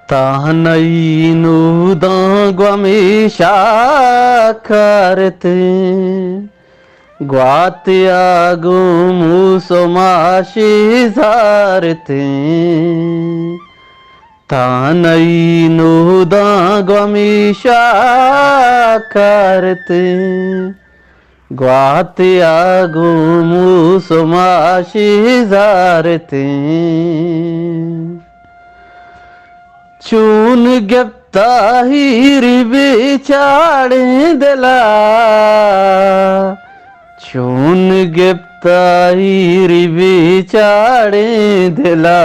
Tahanayinu dangwamishakarete Guatiagumusomashizarete Tahanayinu dangwamishakarete Guatiagumusomashizarete चून गिफ्ता हीरी बेचाड़े दिला चून गिफ्ता हीरी बेचाड़े दिला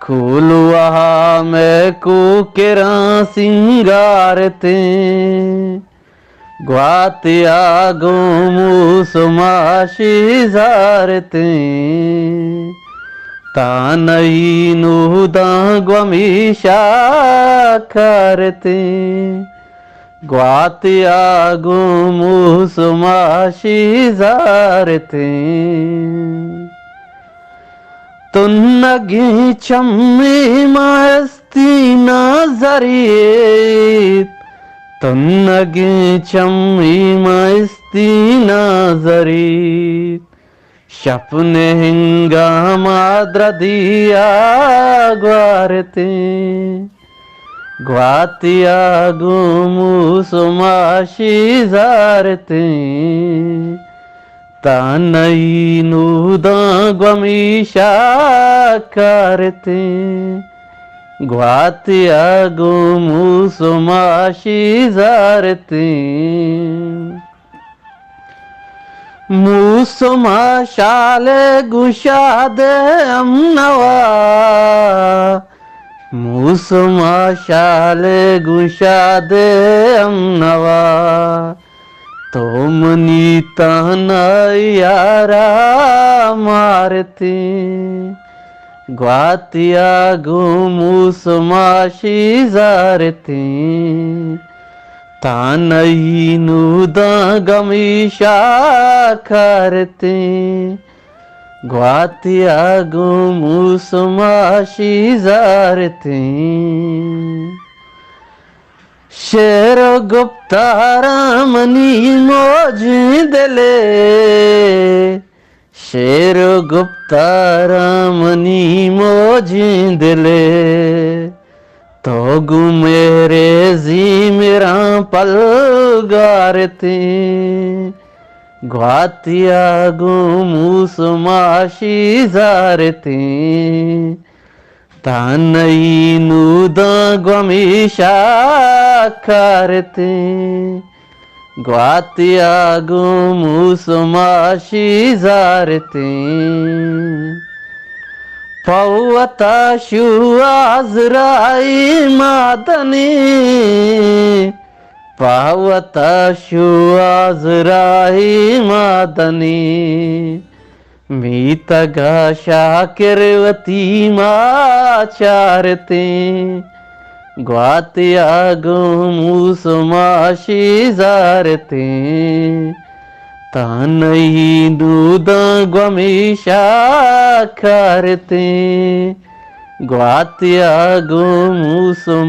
खुलवा मैं को किरा सिंगारते ग्वातिया गुमुसुमाशी जारते तानयीनु दंगवमिशाकारते ग्वातियागुमुसुमाशिजारते तुन्नगी चम्मी मस्ती नजरिए तुन्नगी चम्मी मस्ती नजरिए शपने हिंगामाद्रदिया ग्वारते ग्वातिया गुमुसुमाशिजारते तानयीनु दंगवमिशाकारते ग्वातिया गुमुसुमाशिजारते मुसुमाशाले गुशादे अमनवा मुसुमाशाले गुशादे अमनवा तुमनी ताना यारा मारती ग्वातिया गुमुसुमाशिजारती तानयीनु दंगवमिशाकारते ग्वातिया गुमुसुमाशिजारते शेर गुप्ता रामनी मोजिदले शेर गुप्ता रामनी मोजिदले तो गु मेरे जी मेरा पलगारते ग्वातिया गुमुसुमाशिजारते तानयीनु दंगवमिशाकारते ग्वातिया गुमुसुमाशिजारते पौवता शुआजराई मादनी पौवता शुआजराई मादनी मीतगा शाकिरवती माचारते ग्वातिया गुमुसुमाशिजारते तानयीनु दंगवमिशाकारते ग्वातिया गुमुसुमाशिजारते